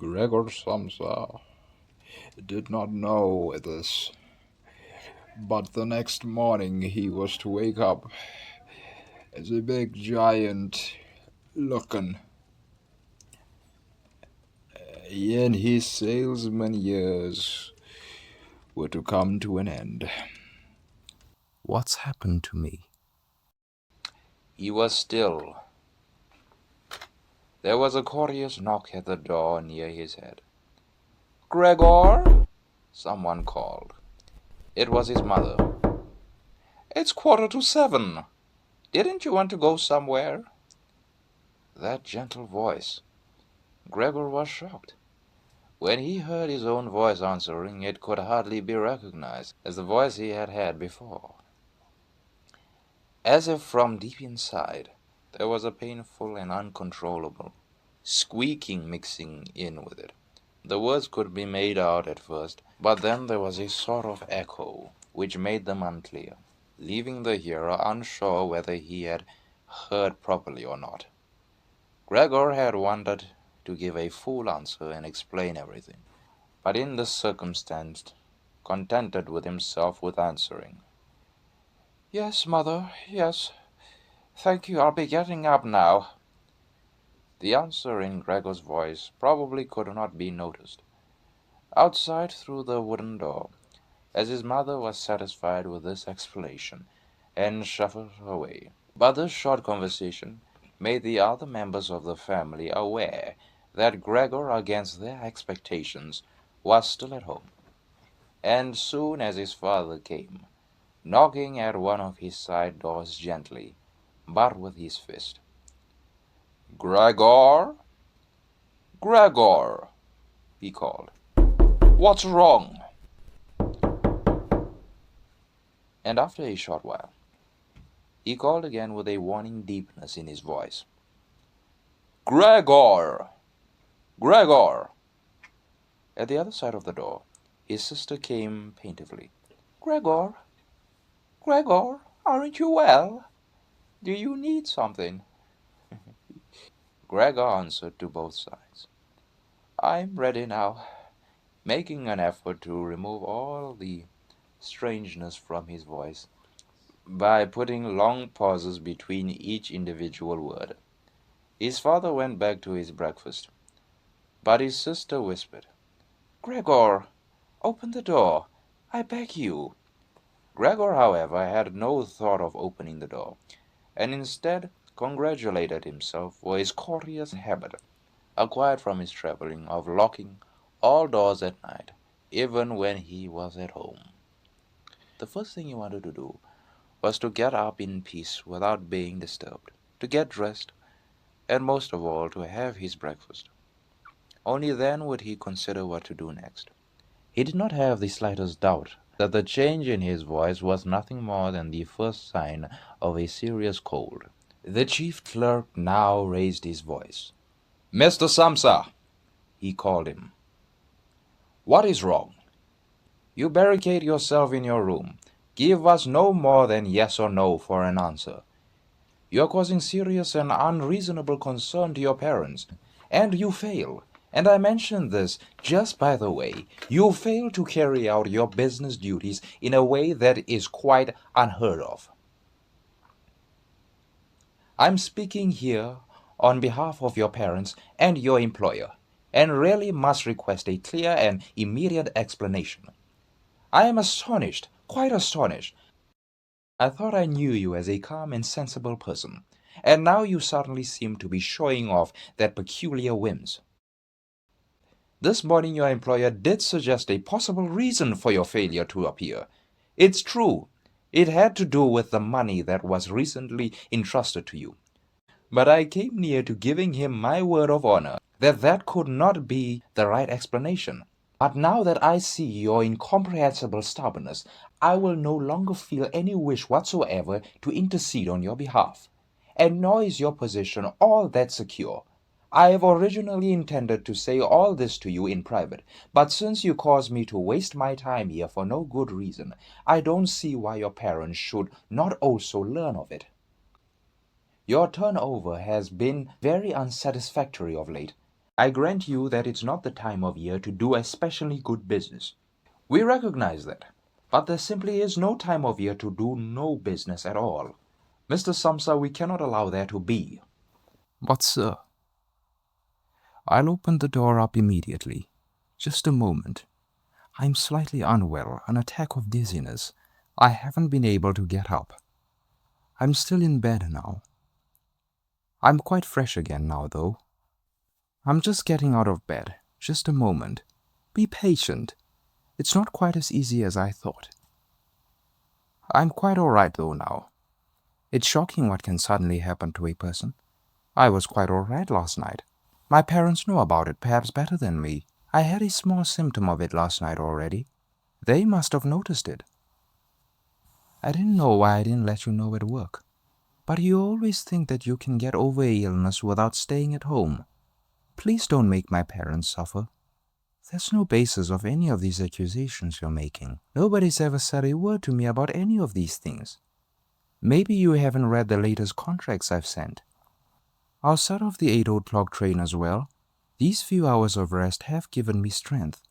Gregor Samsa did not know this, but the next morning he was to wake up as a big giant looking, and his salesman years were to come to an end. What's happened to me? He was still. There was a courteous knock at the door near his head. "Gregor?" someone called. It was his mother. "It's 7:15. Didn't you want to go somewhere?" That gentle voice. Gregor was shocked. When he heard his own voice answering, it could hardly be recognized as the voice he had had before. As if from deep inside, there was a painful and uncontrollable squeaking mixing in with it. The words could be made out at first, but then there was a sort of echo which made them unclear, leaving the hearer unsure whether he had heard properly or not. Gregor had wanted to give a full answer and explain everything, but in this circumstance contented with himself with answering, "Yes, mother, yes. Thank you, I'll be getting up now." The answer in Gregor's voice probably could not be noticed outside through the wooden door, as his mother was satisfied with this explanation and shuffled away. But this short conversation made the other members of the family aware that Gregor, against their expectations, was still at home, and soon as his father came, knocking at one of his side doors gently, but with his fist. "Gregor? Gregor!" he called. "What's wrong?" And after a short while, he called again with a warning deepness in his voice. "Gregor! Gregor!" At the other side of the door, his sister came plaintively. "Gregor! Gregor, aren't you well? Do you need something?" Gregor answered to both sides. "I'm ready now," making an effort to remove all the strangeness from his voice by putting long pauses between each individual word. His father went back to his breakfast, but his sister whispered, "Gregor, open the door, I beg you." Gregor, however, had no thought of opening the door, and instead congratulated himself for his courteous habit, acquired from his traveling, of locking all doors at night, even when he was at home. The first thing he wanted to do was to get up in peace without being disturbed, to get dressed, and most of all to have his breakfast. Only then would he consider what to do next. He did not have the slightest doubt that the change in his voice was nothing more than the first sign of a serious cold. The chief clerk now raised his voice. "Mr. Samsa," he called him. "What is wrong? You barricade yourself in your room. Give us no more than yes or no for an answer. You are causing serious and unreasonable concern to your parents, and you fail. And I mention this just by the way. You fail to carry out your business duties in a way that is quite unheard of. I'm speaking here on behalf of your parents and your employer, and really must request a clear and immediate explanation. I am astonished, quite astonished. I thought I knew you as a calm and sensible person, and now you suddenly seem to be showing off that peculiar whims. This morning your employer did suggest a possible reason for your failure to appear. It's true. It had to do with the money that was recently entrusted to you. But I came near to giving him my word of honor that that could not be the right explanation. But now that I see your incomprehensible stubbornness, I will no longer feel any wish whatsoever to intercede on your behalf. And nor is your position all that secure. I have originally intended to say all this to you in private, but since you cause me to waste my time here for no good reason, I don't see why your parents should not also learn of it. Your turnover has been very unsatisfactory of late. I grant you that it's not the time of year to do especially good business. We recognize that. But there simply is no time of year to do no business at all. Mr. Samsa, we cannot allow there to be. But, sir, I'll open the door up immediately. Just a moment. I'm slightly unwell, an attack of dizziness. I haven't been able to get up. I'm still in bed now. I'm quite fresh again now, though. I'm just getting out of bed. Just a moment. Be patient. It's not quite as easy as I thought. I'm quite all right, though, now. It's shocking what can suddenly happen to a person. I was quite all right last night. My parents know about it perhaps better than me. I had a small symptom of it last night already. They must have noticed it. I didn't know why I didn't let you know at work. But you always think that you can get over a illness without staying at home. Please don't make my parents suffer. There's no basis of any of these accusations you're making. Nobody's ever said a word to me about any of these things. Maybe you haven't read the latest contracts I've sent. I'll set off the 8 o'clock train as well. These few hours of rest have given me strength.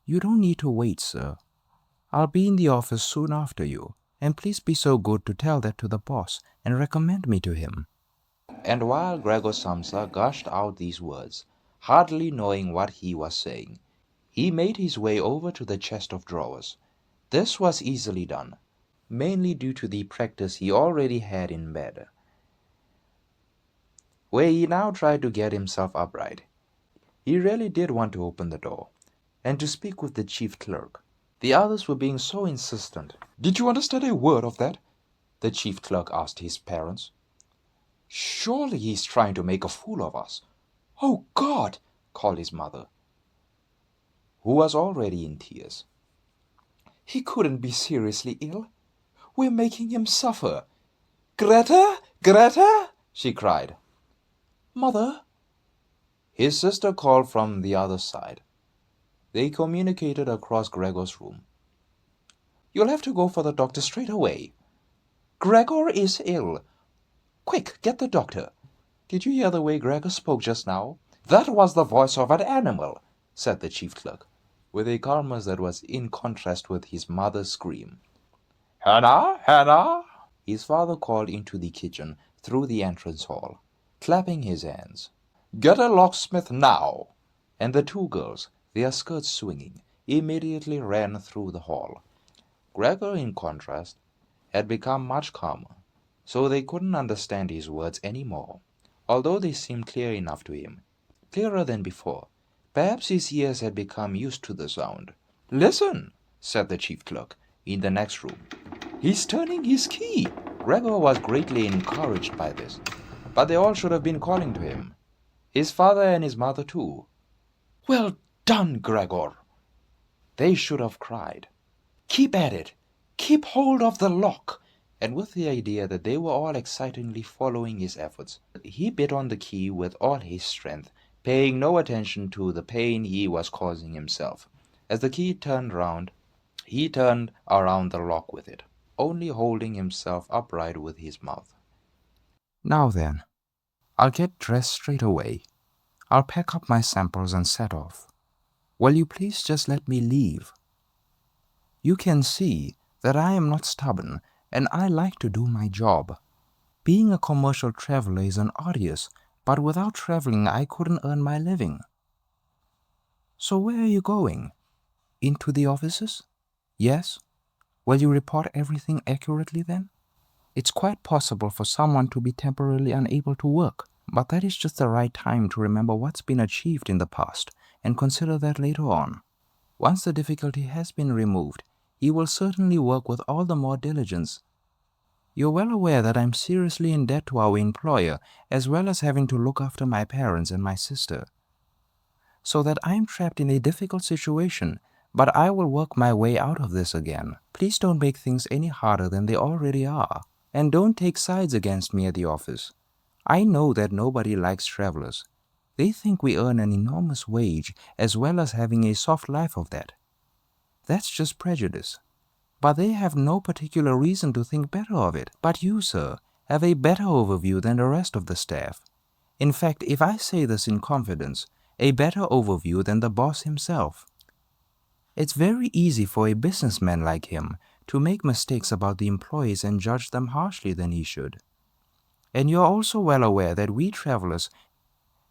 You don't need to wait, sir. I'll be in the office soon after you, and please be so good to tell that to the boss and recommend me to him. And while Gregor Samsa gushed out these words, hardly knowing what he was saying, he made his way over to the chest of drawers. This was easily done, mainly due to the practice he already had in bed, where he now tried to get himself upright. He really did want to open the door, and to speak with the chief clerk. The others were being so insistent. "Did you understand a word of that?" the chief clerk asked his parents. "Surely he's trying to make a fool of us." "Oh, God!" called his mother, who was already in tears. "He couldn't be seriously ill. We're making him suffer." "Greta! Greta!" she cried. "Mother!" His sister called from the other side. They communicated across Gregor's room. "You'll have to go for the doctor straight away. Gregor is ill. Quick, get the doctor." "Did you hear the way Gregor spoke just now?" "That was the voice of an animal," said the chief clerk, with a calmness that was in contrast with his mother's scream. "Hannah! Hannah!" his father called into the kitchen through the entrance hall, clapping his hands. "Get a locksmith now!" And the two girls, their skirts swinging, immediately ran through the hall. Gregor, in contrast, had become much calmer, so they couldn't understand his words any more, although they seemed clear enough to him, clearer than before. Perhaps his ears had become used to the sound. "Listen," said the chief clerk, in the next room. "He's turning his key." Gregor was greatly encouraged by this, but they all should have been calling to him. His father and his mother too. "Well done, Gregor!" they should have cried. "Keep at it! Keep hold of the lock!" And with the idea that they were all excitedly following his efforts, he bit on the key with all his strength, paying no attention to the pain he was causing himself. As the key turned round, he turned around the lock with it, only holding himself upright with his mouth. Now then, I'll get dressed straight away. I'll pack up my samples and set off. Will you please just let me leave? You can see that I am not stubborn, and I like to do my job. Being a commercial traveler is an odious, but without traveling I couldn't earn my living. So where are you going? Into the offices? Yes? Will you report everything accurately then? It's quite possible for someone to be temporarily unable to work, but that is just the right time to remember what's been achieved in the past and consider that later on. Once the difficulty has been removed, he will certainly work with all the more diligence. You're well aware that I'm seriously in debt to our employer, as well as having to look after my parents and my sister. So that I'm trapped in a difficult situation, but I will work my way out of this again. Please don't make things any harder than they already are, and don't take sides against me at the office. I know that nobody likes travelers. They think we earn an enormous wage, as well as having a soft life of that. That's just prejudice. But they have no particular reason to think better of it. But you, sir, have a better overview than the rest of the staff. In fact, if I say this in confidence, a better overview than the boss himself. It's very easy for a businessman like him to make mistakes about the employees and judge them harshly than he should. And you're also well aware that we travelers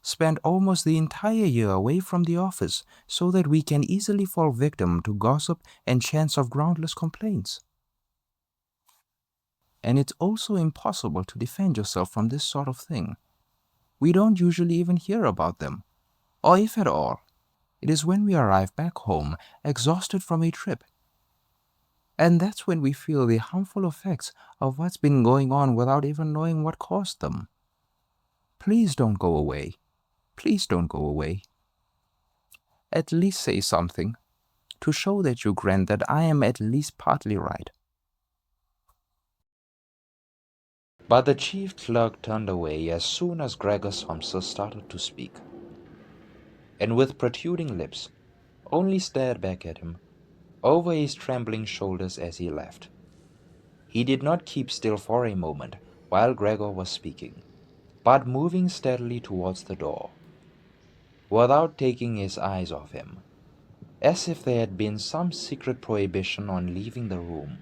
spend almost the entire year away from the office so that we can easily fall victim to gossip and chance of groundless complaints. And it's also impossible to defend yourself from this sort of thing. We don't usually even hear about them, or if at all, it is when we arrive back home exhausted from a trip. And that's when we feel the harmful effects of what's been going on without even knowing what caused them. Please don't go away. Please don't go away. At least say something, to show that you grant that I am at least partly right. But the chief clerk turned away as soon as Gregor Samsa started to speak, and with protruding lips, only stared back at him over his trembling shoulders as he left. He did not keep still for a moment while Gregor was speaking, but moving steadily towards the door, without taking his eyes off him, as if there had been some secret prohibition on leaving the room.